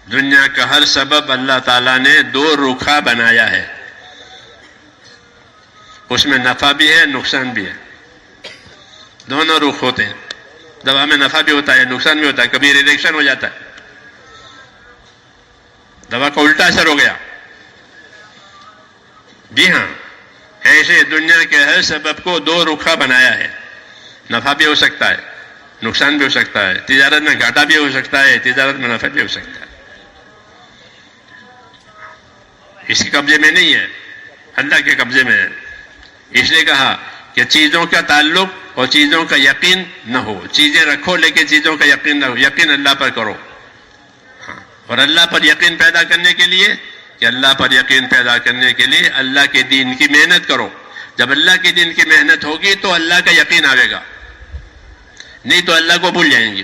دنیا کا ہر سبب اللہ تعالیٰ نے دو رخا بنایا ہے، اس میں نفع بھی ہے نقصان بھی ہے، دونوں رخ ہوتے ہیں. دوا میں نفع بھی ہوتا ہے نقصان بھی ہوتا ہے، کبھی ریڈکشن ہو جاتا ہے، دوا کا الٹا اثر ہو گیا. جی ہاں، ایسے دنیا کے ہر سبب کو دو رخا بنایا ہے، نفع بھی ہو سکتا ہے نقصان بھی ہو سکتا ہے، تجارت میں گھاٹا بھی ہو سکتا ہے تجارت میں نفع بھی ہو سکتا ہے. اس کے قبضے میں نہیں ہے، اللہ کے قبضے میں ہے. اس لیے کہا کہ چیزوں کا تعلق اور چیزوں کا یقین نہ ہو، چیزیں رکھو لیکن چیزوں کا یقین نہ ہو، یقین اللہ پر کرو. اور اللہ پر یقین پیدا کرنے کے لیے اللہ پر یقین پیدا کرنے کے لیے اللہ کے دین کی محنت کرو. جب اللہ کے دین کی محنت ہوگی تو اللہ کا یقین آئے گا، نہیں تو اللہ کو بھول جائیں گے،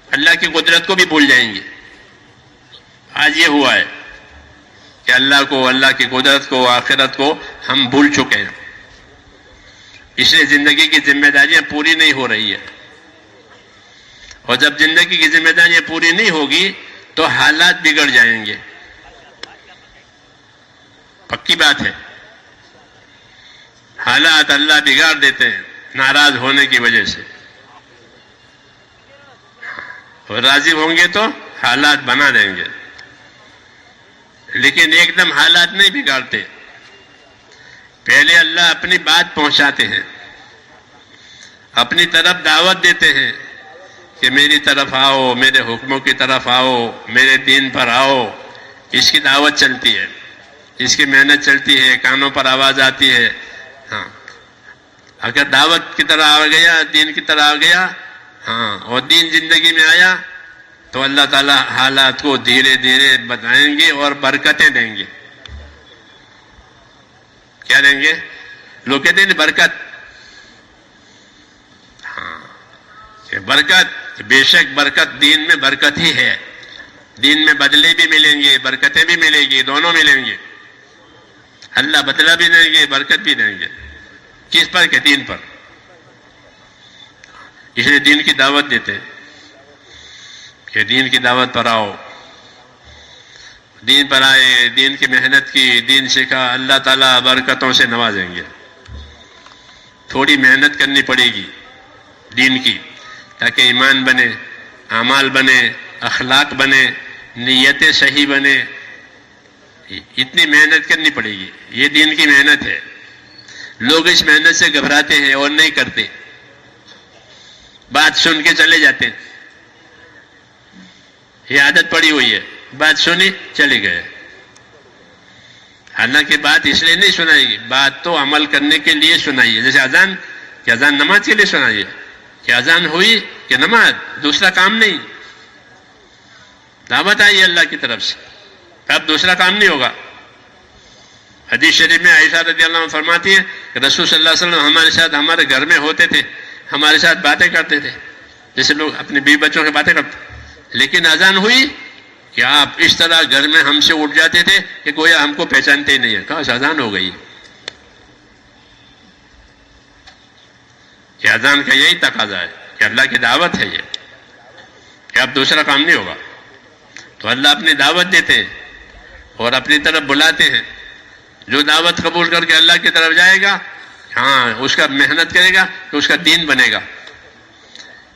اللہ کی قدرت کو بھی بھول جائیں گے. آج یہ ہوا ہے کہ اللہ کو، اللہ کی قدرت کو، آخرت کو ہم بھول چکے ہیں. اس لیے زندگی کی ذمہ داریاں پوری نہیں ہو رہی ہے، اور جب زندگی کی ذمہ داریاں پوری نہیں ہوگی تو حالات بگڑ جائیں گے. پکی بات ہے، حالات اللہ بگاڑ دیتے ہیں ناراض ہونے کی وجہ سے، اور راضی ہوں گے تو حالات بنا دیں گے. لیکن ایک دم حالات نہیں بگاڑتے، پہلے اللہ اپنی بات پہنچاتے ہیں، اپنی طرف دعوت دیتے ہیں کہ میری طرف آؤ، میرے حکموں کی طرف آؤ، میرے دین پر آؤ. اس کی دعوت چلتی ہے، اس کی محنت چلتی ہے، کانوں پر آواز آتی ہے. ہاں، اگر دعوت کی طرح آ گیا، دین کی طرح آ گیا، ہاں، اور دین زندگی میں آیا تو اللہ تعالیٰ حالات کو دھیرے دھیرے بتائیں گے اور برکتیں دیں گے. کیا دیں گے؟ لوگ کہتے ہیں برکت. ہاں، کہ برکت، بے شک برکت دین میں برکت ہی ہے. دین میں بدلے بھی ملیں گے، برکتیں بھی ملیں گی، دونوں ملیں گے. اللہ بدلہ بھی دیں گے، برکت بھی دیں گے. کس پر؟ کہ دین پر. اس لیے دین کی دعوت دیتے ہیں کہ دین کی دعوت پر آؤ. دین پر آئے، دین کی محنت کی، دین سیکھا، اللہ تعالیٰ برکتوں سے نوازیں گے. تھوڑی محنت کرنی پڑے گی دین کی، تاکہ ایمان بنے، اعمال بنے، اخلاق بنے، نیتیں صحیح بنے. اتنی محنت کرنی پڑے گی، یہ دین کی محنت ہے. لوگ اس محنت سے گھبراتے ہیں اور نہیں کرتے، بات سن کے چلے جاتے ہیں. یہ عادت پڑی ہوئی ہے، بات سنی چلے گئے. حالانکہ بات اس لیے نہیں سنائی گی، بات تو عمل کرنے کے لیے سنائی ہے. جیسے اذان، کہ اذان نماز کے لیے سنائی ہے، کہ اذان ہوئی کہ نماز، دوسرا کام نہیں. دعوت آئی اللہ کی طرف سے، اب دوسرا کام نہیں ہوگا. حدیث شریف میں عائشہ رضی اللہ عنہ فرماتی ہیں کہ رسول صلی اللہ علیہ وسلم ہمارے ساتھ ہمارے گھر میں ہوتے تھے، ہمارے ساتھ باتیں کرتے تھے جیسے لوگ اپنے بیوی بچوں سے باتیں کرتے. لیکن اذان ہوئی کہ آپ اس طرح گھر میں ہم سے اٹھ جاتے تھے کہ گویا ہم کو پہچانتے ہی نہیں ہے. کہا اذان ہو گئی. کہ اذان کا یہی تقاضا ہے کہ اللہ کی دعوت ہے یہ، کہ اب دوسرا کام نہیں ہوگا. تو اللہ اپنی دعوت دیتے ہیں اور اپنی طرف بلاتے ہیں. جو دعوت قبول کر کے اللہ کی طرف جائے گا، ہاں، اس کا محنت کرے گا تو اس کا دین بنے گا.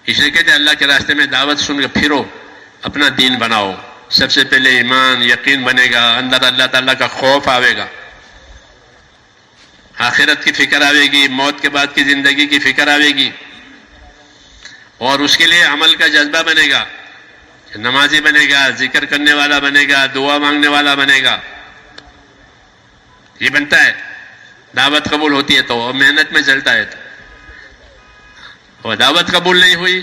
اس لیے کہتے ہیں اللہ کے راستے میں دعوت سن کے پھرو، اپنا دین بناؤ. سب سے پہلے ایمان، یقین بنے گا، اندر اللہ تعالیٰ کا خوف آئے گا، آخرت کی فکر آئے گی، موت کے بعد کی زندگی کی فکر آئے گی، اور اس کے لیے عمل کا جذبہ بنے گا. نمازی بنے گا، ذکر کرنے والا بنے گا، دعا مانگنے والا بنے گا. یہ بنتا ہے دعوت قبول ہوتی ہے تو، اور محنت میں چلتا ہے تو. اور دعوت قبول نہیں ہوئی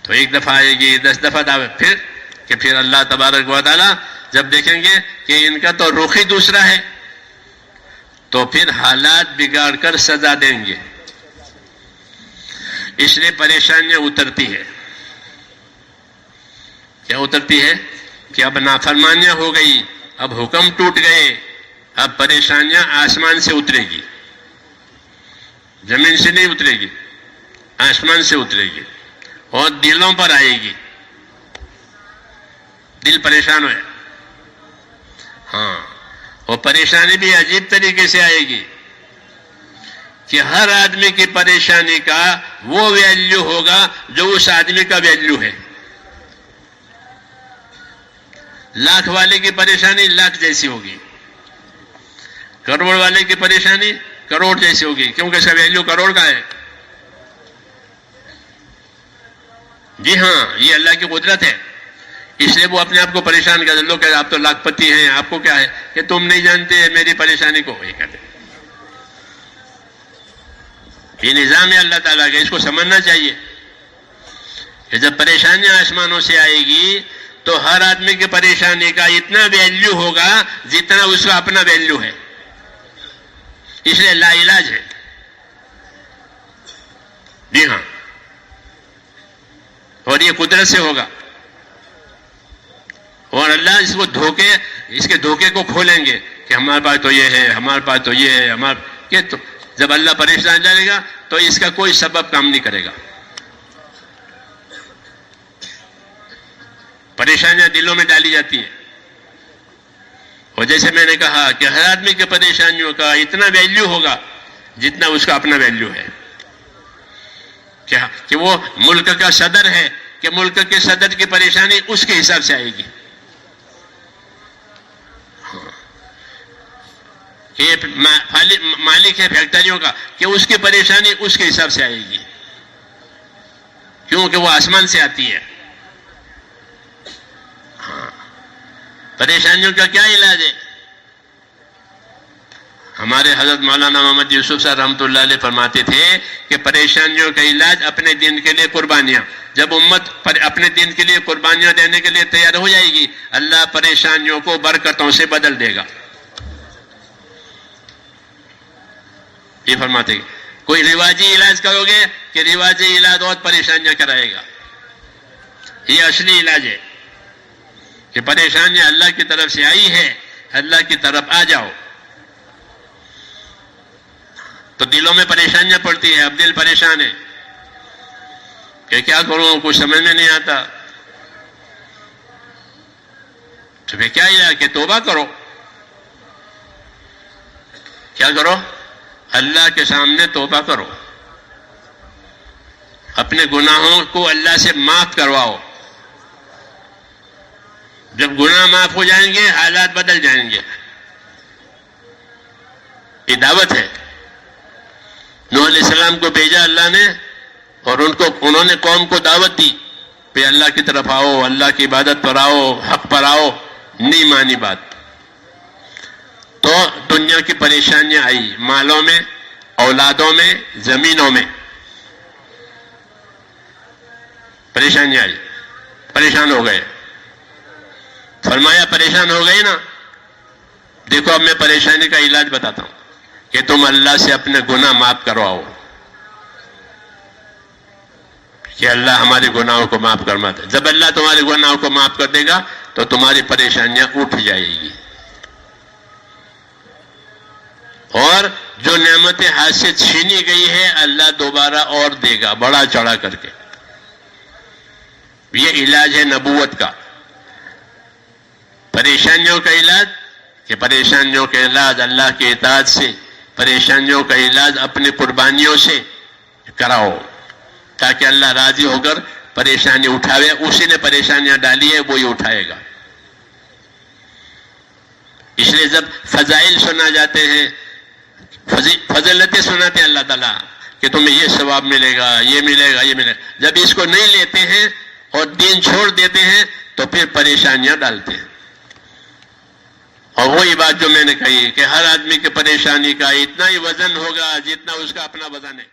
تو ایک دفعہ آئے گی، 10 دفعہ دعوت، پھر اللہ تبارک و تعالیٰ جب دیکھیں گے کہ ان کا تو رخ ہی دوسرا ہے تو پھر حالات بگاڑ کر سزا دیں گے. اس لیے پریشانیاں اترتی ہے. کیا اترتی ہے؟ کہ اب نافرمانیاں ہو گئی، اب حکم ٹوٹ گئے، اب پریشانیاں آسمان سے اترے گی، زمین سے نہیں اترے گی، آسمان سے اترے گی. اور دلوں پر آئے گی. دل پریشان ہوئے. ہاں، اور پریشانی بھی عجیب طریقے سے آئے گی کہ ہر آدمی کی پریشانی کا وہ ویلیو ہوگا جو اس آدمی کا ویلیو ہے. لاکھ والے کی پریشانی لاکھ جیسی ہوگی، کروڑ والے کی پریشانی کروڑ جیسی ہوگی، کیونکہ اس کا ویلیو کروڑ کا ہے. جی ہاں، یہ اللہ کی قدرت ہے. اس لیے وہ اپنے آپ کو پریشان کر لو کہ آپ تو لاکھ پتی ہیں، آپ کو کیا ہے کہ تم نہیں جانتے میری پریشانی کو. یہ کہتے یہ نظام ہے اللہ تعالیٰ کا، اس کو سمجھنا چاہیے کہ جب پریشانیاں آسمانوں سے آئے گی تو ہر آدمی کی پریشانی کا اتنا ویلیو ہوگا جتنا اس کا اپنا ویلیو ہے. اس لیے لا علاج ہے. جی ہاں، اور یہ قدرت سے ہوگا. اور اللہ اس کے دھوکے کو کھولیں گے کہ ہمارے پاس تو یہ ہے، ہمارے پاس تو یہ ہے، تو جب اللہ پریشان جائے گا تو اس کا کوئی سبب کام نہیں کرے گا. پریشانیاں دلوں میں ڈالی جاتی ہیں. اور جیسے میں نے کہا کہ ہر آدمی کی پریشانیوں کا اتنا ویلیو ہوگا جتنا اس کا اپنا ویلیو ہے. کہ وہ ملک کا صدر ہے کہ ملک کے صدر کی پریشانی اس کے حساب سے آئے گی. کہ مالک ہے فیکٹریوں کا کہ اس کی پریشانی اس کے حساب سے آئے گی، کیونکہ وہ آسمان سے آتی ہے. ہاں، پریشانیوں کا کیا علاج ہے؟ ہمارے حضرت مولانا محمد یوسف صاحب رحمۃ اللہ علیہ فرماتے تھے کہ پریشانیوں کا علاج اپنے دین کے لیے قربانیاں. جب امت اپنے دین کے لیے قربانیاں دینے کے لیے تیار ہو جائے گی، اللہ پریشانیوں کو برکتوں سے بدل دے گا. یہ فرماتے ہیں کوئی رواجی علاج کرو گے کہ رواجی علاج اور پریشانیاں کرائے گا. یہ اصلی علاج ہے کہ پریشانیاں اللہ کی طرف سے آئی ہے، اللہ کی طرف آ جاؤ. تو دلوں میں پریشانیاں پڑتی ہے. اب دل پریشان ہے کہ کیا کروں، کچھ سمجھ میں نہیں آتا. تو پھر کیا علاج کہ توبہ کرو. کیا کرو؟ اللہ کے سامنے توبہ کرو، اپنے گناہوں کو اللہ سے معاف کرواؤ. جب گناہ معاف ہو جائیں گے حالات بدل جائیں گے. یہ دعوت ہے. نوح علیہ السلام کو بھیجا اللہ نے اور انہوں نے قوم کو دعوت دی کہ اللہ کی طرف آؤ، اللہ کی عبادت پر آؤ، حق پر آؤ. نہیں مانی بات تو دنیا کی پریشانیاں آئی، مالوں میں، اولادوں میں، زمینوں میں پریشانیاں آئی. پریشان ہو گئے. فرمایا پریشان ہو گئے نا، دیکھو اب میں پریشانی کا علاج بتاتا ہوں کہ تم اللہ سے اپنے گناہ معاف کرواؤ کہ اللہ ہمارے گناہوں کو معاف کروا دے. جب اللہ تمہارے گناہوں کو معاف کر دے گا تو تمہاری پریشانیاں اٹھ جائے گی، اور جو نعمتیں ہاتھ سے چھینی گئی ہے اللہ دوبارہ اور دے گا بڑا چڑھا کر کے. یہ علاج ہے نبوت کا. پریشانیوں کا علاج کہ پریشانیوں کا علاج اللہ کے اطاعت سے، پریشانیوں کا علاج اپنی قربانیوں سے کراؤ تاکہ اللہ راضی ہو کر پریشانی اٹھاوے. اسی نے پریشانیاں ڈالی ہے وہی اٹھائے گا. اس لیے جب فضائل سنا جاتے ہیں، فضیلتیں سناتے ہیں اللہ تعالیٰ کہ تمہیں یہ ثواب ملے گا، یہ ملے گا، یہ ملے گا، جب اس کو نہیں لیتے ہیں اور دین چھوڑ دیتے ہیں تو پھر پریشانیاں ڈالتے ہیں. اور وہی بات جو میں نے کہی کہ ہر آدمی کی پریشانی کا اتنا ہی وزن ہوگا جتنا اس کا اپنا وزن ہے.